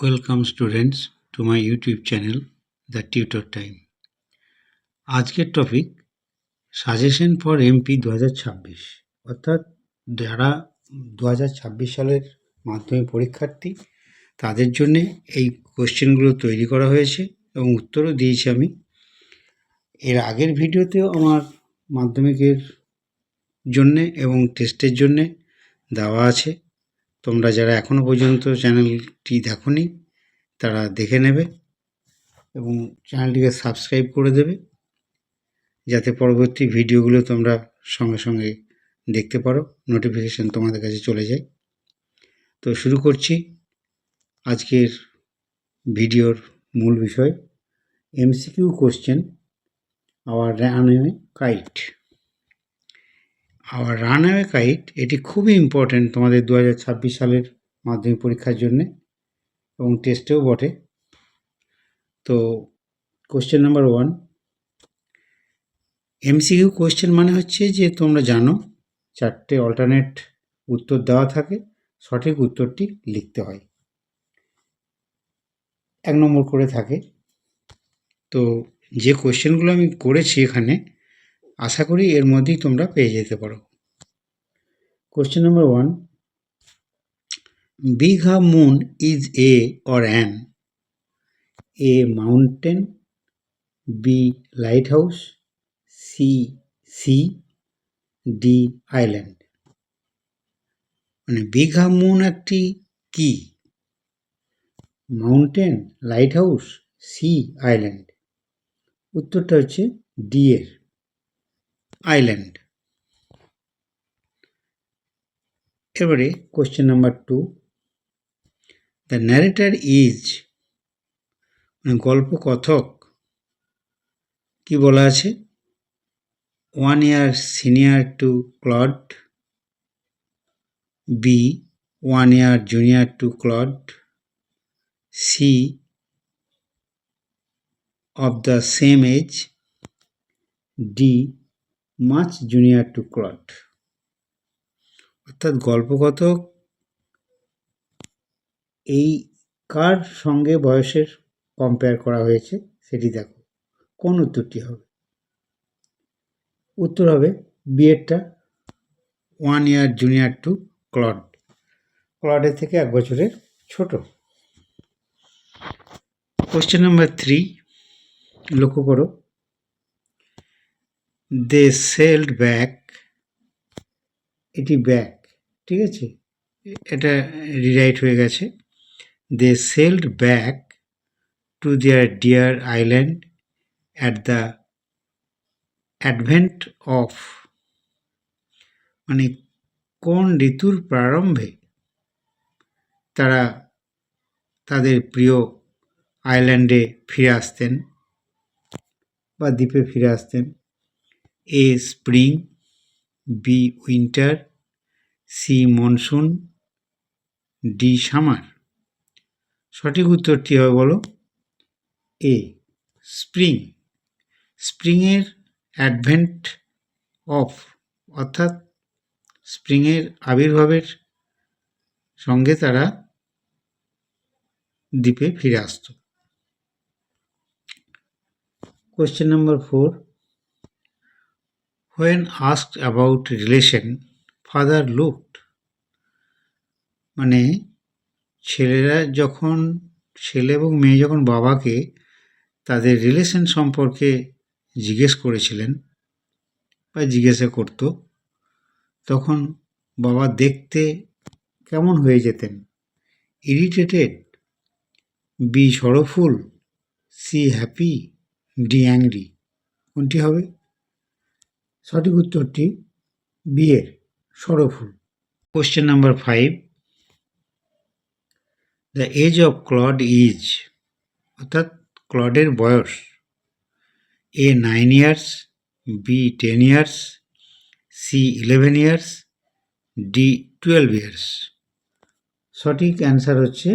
Welcome students to my YouTube channel the tutor time. আজকের topic suggestion for MP 2026, অর্থাৎ যারা 2026 সালের মাধ্যমিক পরীক্ষার্থী তাদের জন্যে এই কোশ্চেনগুলো তৈরি করা হয়েছে এবং উত্তরও দিয়েছি আমি। এর আগের ভিডিওতেও আমার মাধ্যমিকের জন্যে এবং টেস্টের জন্যে দেওয়া আছে। তোমরা যারা এখনও পর্যন্ত চ্যানেলটি দেখোনি তারা দেখে নেবে এবং চ্যানেলটিকে সাবস্ক্রাইব করে দেবে, যাতে পরবর্তী ভিডিওগুলো তোমরা সঙ্গে সঙ্গে দেখতে পারো, নোটিফিকেশান তোমাদের কাছে চলে যায়। তো শুরু করছি আজকের ভিডিওর মূল বিষয়, MCQ question our runaway kite. Our runaway kite এটি খুবই ইম্পর্ট্যান্ট তোমাদের 2026 সালের মাধ্যমিক পরীক্ষার জন্যে এবং টেস্টেও বটে। তো কোশ্চেন নাম্বার 1, এমসিকিউ কোশ্চেন মানে হচ্ছে যে তোমরা জানো 4টে অল্টারনেট উত্তর দেওয়া থাকে, সঠিক উত্তরটি লিখতে হয়, 1 নম্বর করে থাকে। তো যে কোশ্চেনগুলো আমি করেছি এখানে, আশা করি এর মধ্যেই তোমরা পেয়ে যেতে পারো। Question number 1, Digha moon is a or an a mountain, B light house, C D island. মানে দীঘা মুন একটি কি? Mountain, light house, sea, island. উত্তরটা হচ্ছে ডি এর আইল্যান্ড। এবারে question number 2, the narrator is, গল্প কথক কি বলা আছে? 1 year senior to Claude, B 1 year junior to Claude, C of the same age, D much junior to Claude. অর্থাৎ গল্পকথক এই কার সঙ্গে বয়সের কম্পেয়ার করা হয়েছে সেটি দেখো, কোন উত্তরটি হবে? উত্তর হবে বিয়েরটা, 1 year জুনিয়র টু ক্লড, ক্লডের থেকে 1 বছরের ছোট। কোশ্চেন নাম্বার 3, লক্ষ্য করো, দে সেলড ব্যাক, এটি ব্যাক, ঠিক আছে, এটা রিরাইট হয়ে গেছে। They sailed back to their dear island at the advent of, মানে কোন ঋতুর প্রারম্ভে তারা তাদের প্রিয় আইল্যান্ডে ফিরে আসতেন বা দ্বীপে ফিরে আসতেন? A spring, B winter, C monsoon, D summer. সঠিক উত্তরটি হবে বলো? A spring. স্প্রিংয়ের অ্যাডভেন্ট অফ, অর্থাৎ স্প্রিংয়ের আবির্ভাবের সঙ্গে তারা দ্বীপে ফিরে আসত। Question number 4, when asked about relation, father looked, মানে ছেলে এবং মেয়ে যখন বাবাকে তাদের রিলেশন সম্পর্কে জিজ্ঞেস করেছিলেন বা জিজ্ঞাসা করত, তখন বাবা দেখতে কেমন হয়ে যেতেন? Irritated, B sorrowful, C happy, D angry. কোনটি হবে? সঠিক উত্তরটি বি এর sorrowful. Question number 5, the age of Claude is, অর্থাৎ ক্লডের বয়স, A 9 years, B 10 years, C 11 years, D 12 years। সঠিক অ্যান্সার হচ্ছে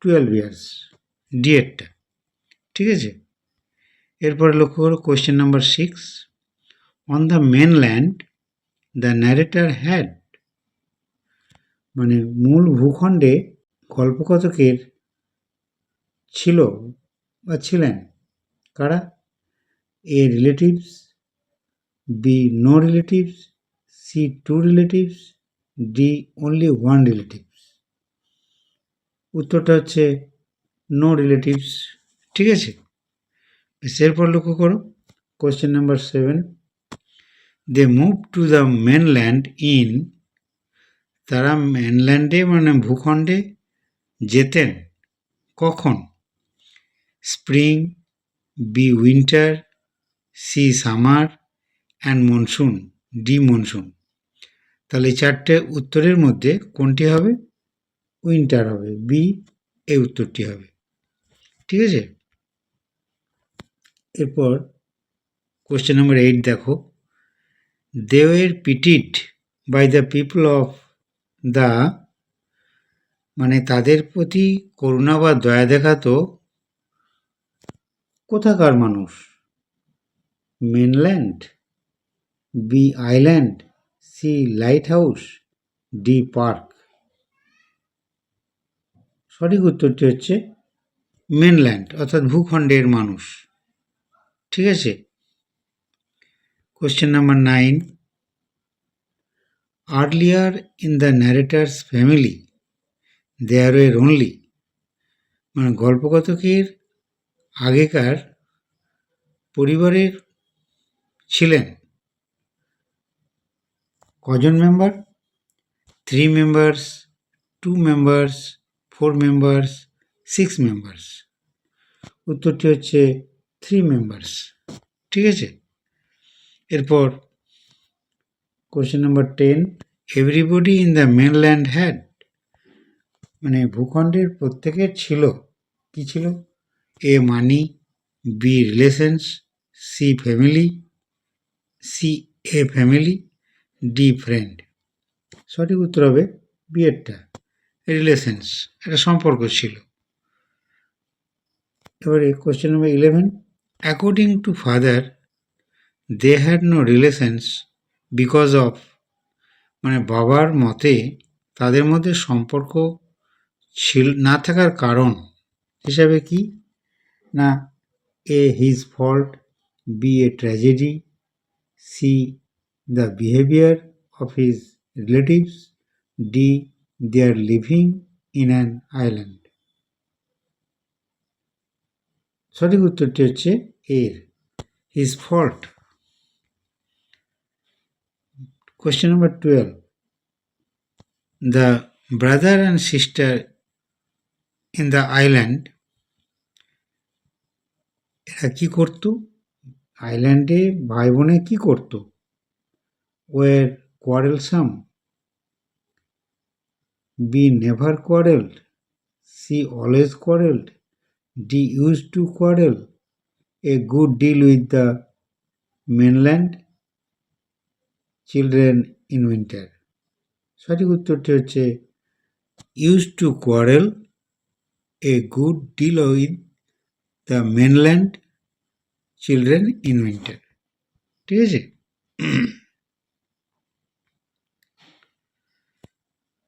12 years, ডি এরটা, ঠিক আছে। এরপরে লক্ষ্য করো question number 6, on the mainland the narrator had, মানে মূল ভূখণ্ডে গল্পকথকের ছিল বা ছিলেন কারা? A relatives, B no relatives, C two relatives, D only one relatives. উত্তরটা হচ্ছে নো রিলেটিভস। ঠিক আছে, এরপর লক্ষ্য করো question number 7। They move to the mainland in, তারা মেনল্যান্ডে মানে ভূখণ্ডে যেতেন কখন? Spring, B winter, C summer and monsoon, D monsoon. তাহলে এই চারটে উত্তরের মধ্যে কোনটি হবে? উইন্টার হবে, বি এই উত্তরটি হবে। ঠিক আছে, এরপর কোয়েশ্চেন নাম্বার 8 দেখো। They were pitied by the people of the, মানে তাদের প্রতি করুণা বা দয়া দেখাতো কোথাকার মানুষ? Mainland, B island, C light house, D park. সঠিক উত্তরটি হচ্ছে মেনল্যান্ড অর্থাৎ ভূখণ্ডের মানুষ। ঠিক আছে, question number 9। Earlier in the narrator's family there were only, মানে গল্পকথকের আগেকার পরিবারের ছিলেন কজন member? 3 members, 2 members, 4 members, 6 members. উত্তরটি হচ্ছে 3 মেম্বার্স। ঠিক আছে, এরপর question number 10। Everybody in the mainland had, মানে ভূখণ্ডের প্রত্যেকের ছিল, কি ছিল? A money, B relations, C family, C a family, D friend. সঠিক উত্তর হবে বি এরটা, রিলেশনস, একটা সম্পর্ক ছিল। এবারে question number 11। According to father they had no relations because of, মানে বাবার মতে তাদের মধ্যে সম্পর্ক ছিল না থাকার কারণ হিসাবে কি? না A his fault, B a tragedy, C the behaviour of his relatives, D their living in an island. সঠিক উত্তরটি হচ্ছে এর, his fault. Question number 12। The brother and sister in the island, এরা কি করত? আইল্যান্ডে ভাই বোনে কি করত? Were quarrelsome, B never quarrelled, C always quarrelled, D used to quarrel a good deal with the mainland children in winter. সঠিক উত্তরটি হচ্ছে use to quarrel a good deal with the mainland children in winter. ঠিক আছে,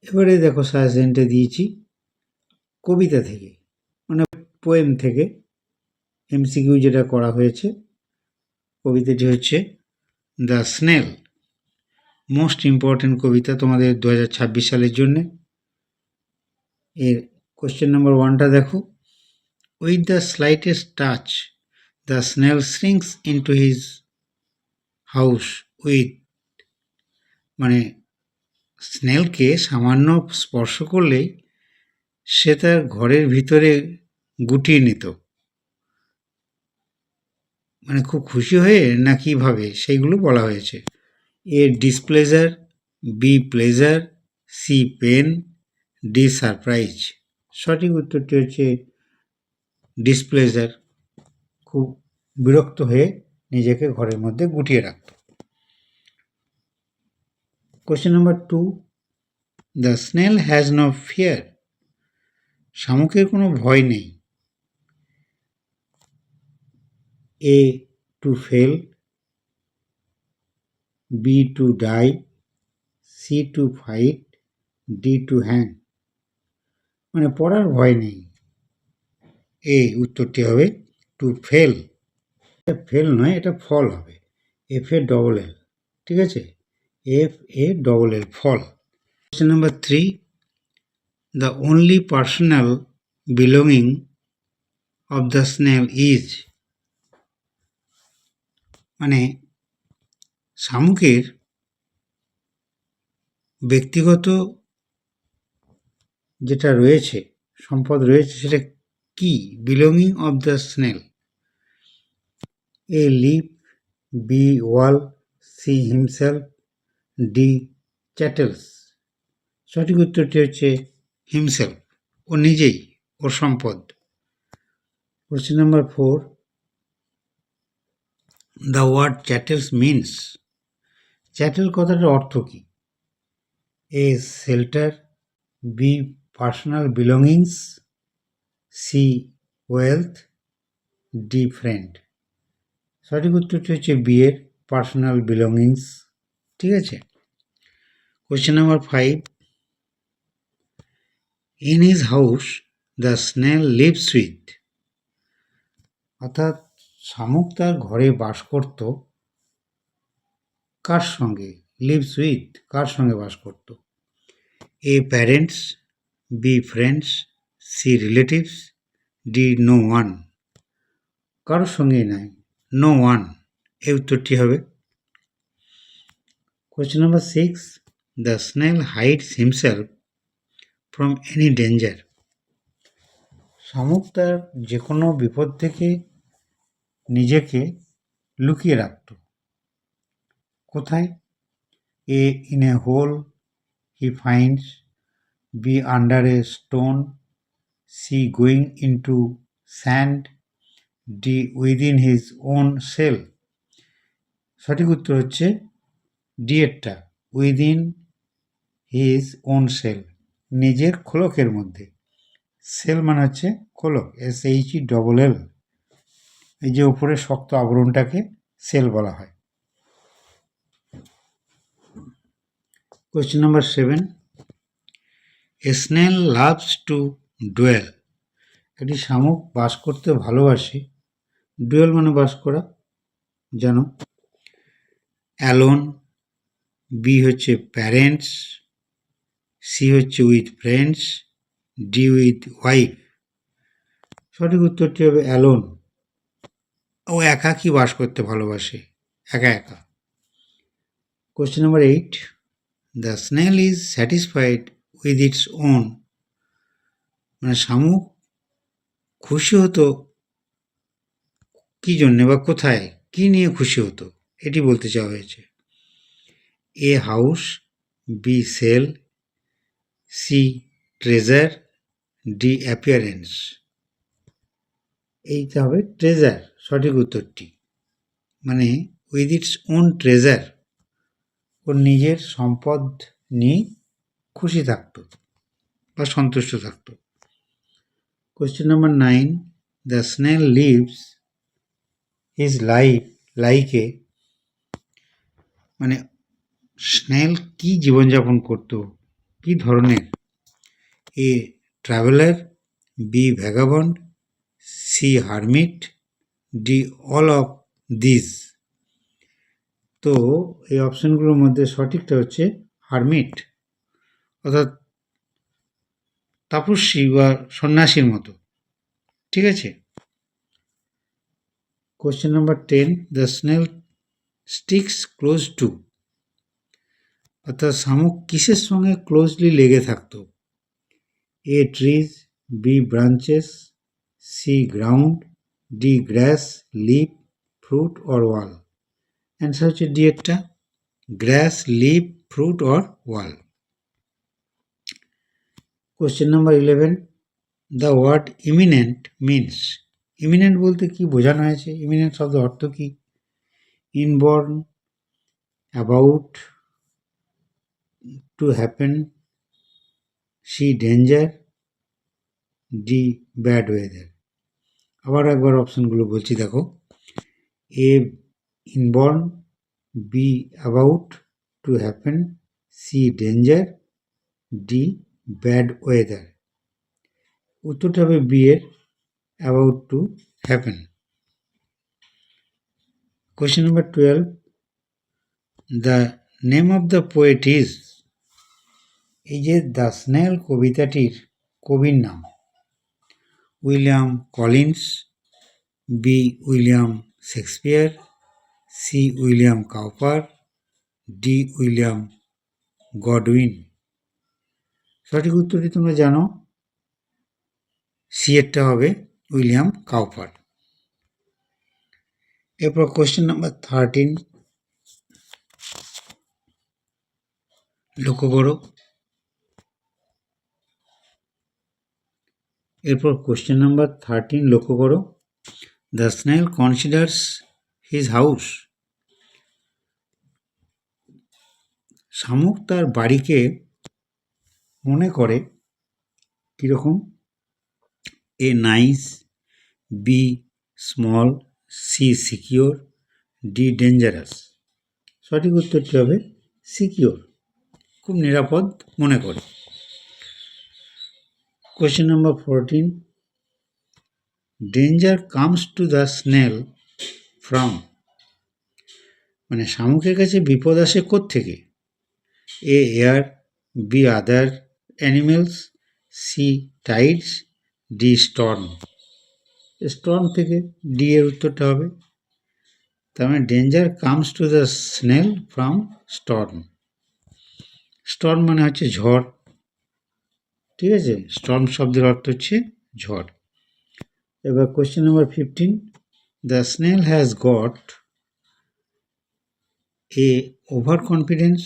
এবারে দেখো সাজেশনটা দিয়েছি কবিতা থেকে, মানে পোয়েম থেকে এমসিকিউ যেটা করা হয়েছে। কবিতাটি হচ্ছে দ্য স্নেল, মোস্ট ইম্পর্টেন্ট কবিতা তোমাদের 2026 সালের জন্যে। এর কোয়েশ্চেন নাম্বার 1টা দেখো। With the slightest touch the snail shrinks into his house with, মানে স্নেলকে সামান্য স্পর্শ করলেই সে তার ঘরের ভিতরে গুটিয়ে নিত, মানে খুব খুশি হয়ে না কিভাবে সেইগুলো বলা হয়েছে। A displeasure, B pleasure, C pain, D surprise. সঠিক উত্তরটি হচ্ছে ডিসপ্লেজার, খুব বিরক্ত হয়ে নিজেকে ঘরের মধ্যে গুটিয়ে রাখত। Question number 2। The snail has no fear, শামুকের কোনো ভয় নেই। A to fall, B to die, C to fight, D to hang. মানে পড়ার ভয় নেই। এ উত্তরটি হবে টু ফেল। ফেল নয়, এটা ফল হবে, FALL, ঠিক আছে, FALL, fall. Question number 3, the only personal belonging of the snail is, মানে শামুকের ব্যক্তিগত যেটা রয়েছে, সম্পদ রয়েছে, সেটা কি? Belonging of the snail, A leaf, B wall, C himself, D chattels। সঠিক উত্তরটি হচ্ছে হিমসেলফ, ও নিজেই, ওর সম্পদ। Question number 4, the word chattels means, chattel কথাটার অর্থ কি? A shelter, B personal belongings, C wealth, D friend। সঠিক উত্তরটি হচ্ছে বি এর পার্সোনাল বিলঙ্গিংস, ঠিক আছে। Question number 5, in his house the snail lives with, অর্থাৎ শামুক তার ঘরে বাস করত কার সঙ্গে? লিভস উইথ, কার সঙ্গে বাস করত? A parents, B friends, C relatives, D no one. কারোর সঙ্গেই নয়, নো ওয়ান, এই উত্তরটি হবে। Question number 6, the snail hides himself from any danger, শামুক তার যে কোনো বিপদ থেকে নিজেকে লুকিয়ে রাখত কোথায়? A in a hole he finds, B under a stone, C going into sand, D within his own shell। সঠিক উত্তর হচ্ছে ডি এরটা, উইদিন হিজ ওন সেল, নিজের খোলকের মধ্যে। সেল মানে হচ্ছে খোলক, SHELL, এই যে উপরে শক্ত আবরণটাকে সেল বলা হয়। Question number 7, a snail loves to dual, একটি শামুক বাস করতে ভালোবাসে, ডুয়েল মানে বাস করা, জানো। অ্যালোন, বি হচ্ছে প্যারেন্টস, সি হচ্ছে with friends, D with wife. সঠিক উত্তরটি হবে অ্যালোন, ও একাকী বাস করতে ভালোবাসে, একা একা। Question number 8, the snail is satisfied with its on, মানে শামুক খুশি হতো কি জন্যে বা কোথায়, কি নিয়ে খুশি হতো, এটি বলতে চাওয়া হয়েছে। A house, B shell, C treasure, D appearance. এইটা হবে ট্রেজার, সঠিক উত্তরটি, মানে উইথ ইটস ওন ট্রেজার, ওর নিজের সম্পদ নিয়ে খুশি থাকত বা সন্তুষ্ট থাকত। Question number 9, the snail lives his life like a, মানে স্নেল কি জীবনযাপন করত, কি ধরনের? A traveller, B vagabond, C hermit, D all of this. তো এই অপশানগুলোর মধ্যে সঠিকটা হচ্ছে হারমিট, অর্থাৎ তাপস্বী বা সন্ন্যাসীর মতো, ঠিক আছে। Question number 10, the snail sticks close to, অর্থাৎ শামুক কিসের সঙ্গে ক্লোজলি লেগে থাকত? A trees, B branches, C ground, D grass, leaf, fruit or wall. Answer হচ্ছে ডি এরটা, grass, leaf, fruit or wall. Question number 11, the word imminent means, imminent বলতে কি বোঝানো হয়েছে? ইমিনেন্ট শব্দ অর্থ কি? Inborn, about, to happen, C danger, D bad weather. আবার একবার অপশানগুলো বলছি, দেখো। এ inborn, B about to happen, C danger, D bad weather. উত্তরটা হবে বি এর about to happen. Question number 12. The name of the poet is, এই যে দ্য স্নেল কবিতাটির কবির নাম, William Collins, B William Shakespeare, C William Cowper, D William Godwin. সঠিক উত্তরটি তোমরা জানো, সি এরটা হবে উইলিয়াম কাউপার। এরপর কোয়েশ্চেন নাম্বার 13 লক্ষ্য করো। এরপর কোয়েশ্চেন নাম্বার 13 লক্ষ্য করো। The snail considers his house. শামুক তার বাড়িকে মনে করে কীরকম? A nice, B small, C secure, D dangerous. সঠিক উত্তরটি হবে সিকিওর, খুব নিরাপদ মনে করে। Question number 14 danger comes to the snail from. মানে শামুকের কাছে বিপদ আসে কোত্থেকে? A air, B other animals, C tides, D storm. Storm থেকে, ডি এর উত্তরটা হবে। তার মানে danger comes to the snail from Sturm. Sturm মানে হচ্ছে ঝড়, ঠিক আছে? স্টর্ম শব্দের অর্থ হচ্ছে ঝড়। এবার question number 15 the snail has got A over confidence,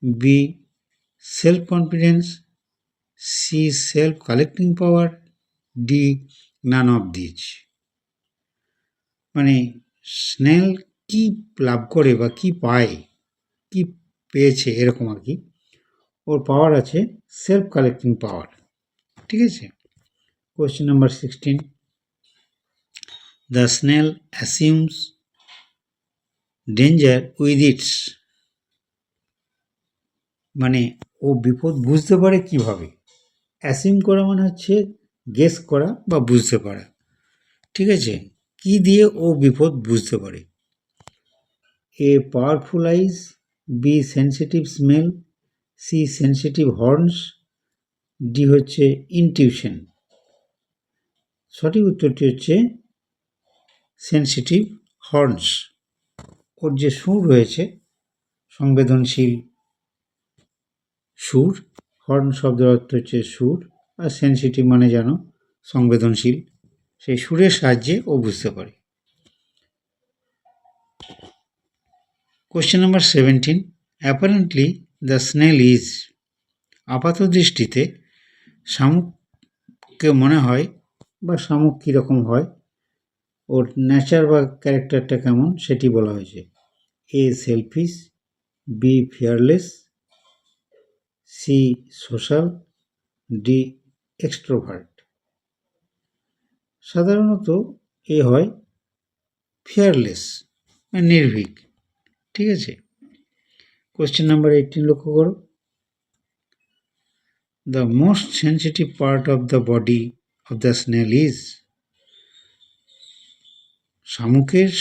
B self confidence, C self collecting power, D none of these. মানে স্নেল কি লাভ করে বা কি পায়, কি পেয়েছে এরকম আর কি। ওর পাওয়ার আছে সেলফ কালেক্টিং পাওয়ার, ঠিক আছে? Question number 16 the snail assumes danger with its. মানে ও বিপদ বুঝতে পারে কিভাবে? অ্যাসিউম করা মানে হচ্ছে গেস করা বা বুঝতে পারা, ঠিক আছে? কি দিয়ে ও বিপদ বুঝতে পারে? A powerful eyes, B sensitive smell, C sensitive horns, D হচ্ছে ইনটিউশন। সঠিক উত্তরটি হচ্ছে সেন্সিটিভ হর্নস। ওর যে সুর রয়েছে, সংবেদনশীল সুর, হর্ন শব্দের অর্থ হচ্ছে সুর, আর সেন্সিটিভ মানে জানো সংবেদনশীল, সেই সুরের সাহায্যে ও বুঝতে পারে। Question number 17 apparently the snail is. আপাত দৃষ্টিতে শামুককে মনে হয় বা শামুক কীরকম হয়, ওর নেচার বা ক্যারেক্টারটা কেমন সেটি বলা হয়েছে। A selfish, B fearless, C social, D extrovert. সাধারণত এ হয় ফিয়ারলেস, নির্ভীক, ঠিক আছে? কোয়েশ্চেন নাম্বার 18 লক্ষ্য করো। The most sensitive part of the body of the snail is. শামুকের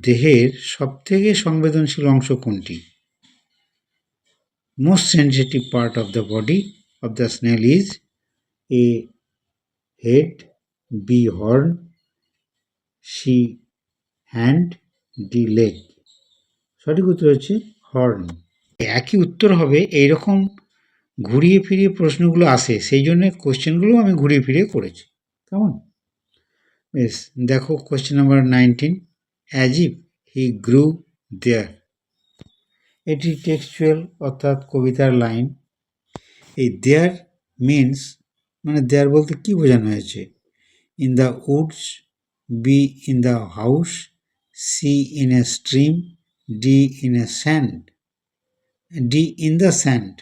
দেহের সবথেকে সংবেদনশীল অংশ কোনটি? Most sensitive part of the body of the snail is A head, B horn, C hand, D leg. সঠিক উত্তর হচ্ছে হর্ন। একই উত্তর হবে, এইরকম ঘুরিয়ে ফিরিয়ে প্রশ্নগুলো আসে, সেই জন্য কোশ্চেনগুলো আমি ঘুরিয়ে ফিরিয়ে করেছি, কেমন? বেশ, দেখো question number 19 as if he grew there. এটি টেক্সচুয়াল অর্থাৎ কবিতার লাইন। এই দেয়ার মিনস, মানে দেয়ার বলতে কি বোঝানো হয়েছে? In the woods, B in the house, C in a stream, D in a sand, D in the sand.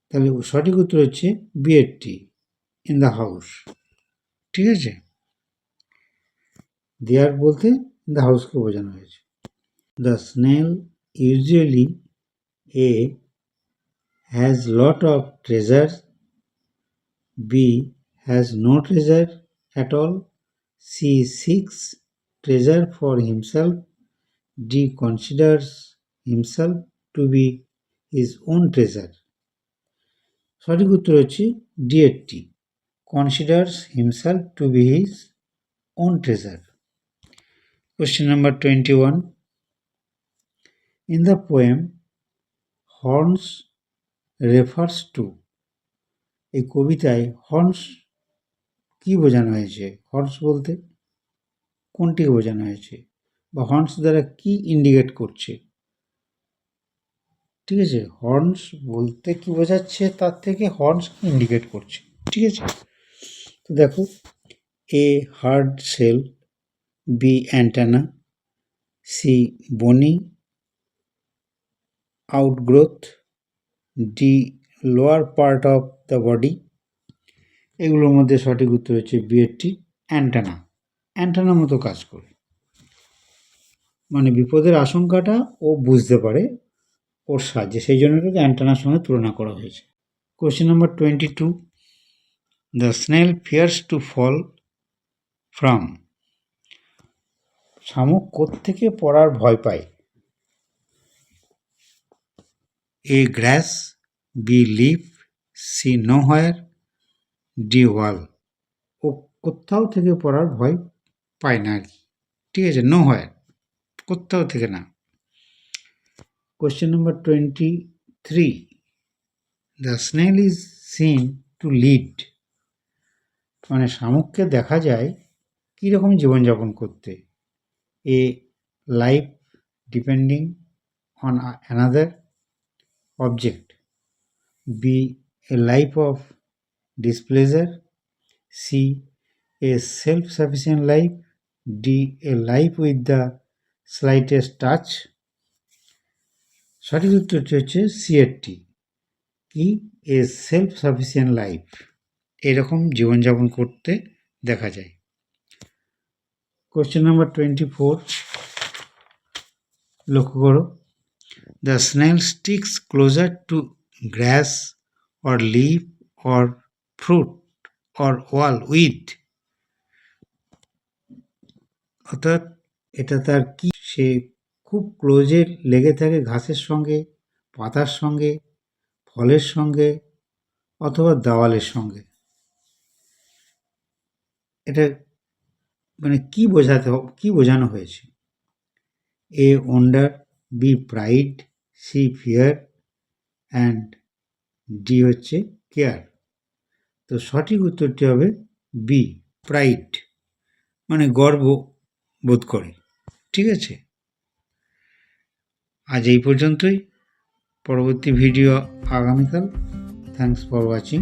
তাহলে সঠিক উত্তর হচ্ছে বি এরটি, ইন দ্য হাউস, ঠিক আছে? দেয়ার বলতে ইন দ্য হাউসকে বোঝানো হয়েছে। The snail usually A has lot of treasures, B has no treasure at all. C. Seeks treasure for himself. D. Considers himself to be his own treasure. সঠিক উত্তর হচ্ছে D এরটি, considers himself to be his own treasure. Question number 21. In the poem, horns refers to, এই কবিতায় horns কি বোঝানো হয়েছে? Horns বলতে কোনটিকে বোঝানো হয়েছে, বা হর্নস দ্বারা কি ইন্ডিকেট করছে? ঠিক আছে, হর্নস বলতে কি বোঝাচ্ছে তার থেকে হর্নস কি ইন্ডিকেট করছে। ঠিক আছে, তো দেখো, A hard shell, B antenna, C bony outgrowth, D lower part of the body. এগুলোর মধ্যে সঠিক উত্তর হচ্ছে বি এরটি, অ্যান্টানা। অ্যান্টানার মতো কাজ করে, মানে বিপদের আশঙ্কাটা ও বুঝতে পারে ওর সাহায্যে, সেই জন্য এটাকে অ্যান্টানার সঙ্গে তুলনা করা হয়েছে। Question number 22. The snail fears to fall from, শামুক কোত্থেকে পড়ার ভয় পায়? A grass, B leaf, C nowhere, D wall. ও কোথাও থেকে পড়ার ভয় পায় না আর কি। ঠিক আছে, নোহোয়ার, কোথাও থেকে না। Question number 23. The snail is seen to lead, মানে শামুককে দেখা যায় কীরকম জীবনযাপন করতে? এ life depending on another object, B. a life of displeasure, C. a self-sufficient life, D. a life with the slightest touch. সঠিক উত্তরটি হচ্ছে সি এরটি, কি এ সেলফ সাফিসিয়েন্ট লাইফ, এরকম জীবনযাপন করতে দেখা যায়। কোয়েশ্চেন নাম্বার 24, লক্ষ্য করো, the snail sticks closer to grass or leaf or fruit or wall with, অর্থাৎ এটা তার কি, সে খুব ক্লোজে লেগে থাকে ঘাসের সঙ্গে, পাতার সঙ্গে, ফলের সঙ্গে অথবা দেওয়ালের সঙ্গে। এটা মানে কি বোঝানো হয়েছে? A wonder, B pride, C fear, and D হচ্ছে কেয়ার। তো সঠিক উত্তরটি হবে বি প্রাইড, মানে গর্ব বোধ করে। ঠিক আছে, আজ এই পর্যন্তই, পরবর্তী ভিডিও আগামীকাল। Thanks for watching.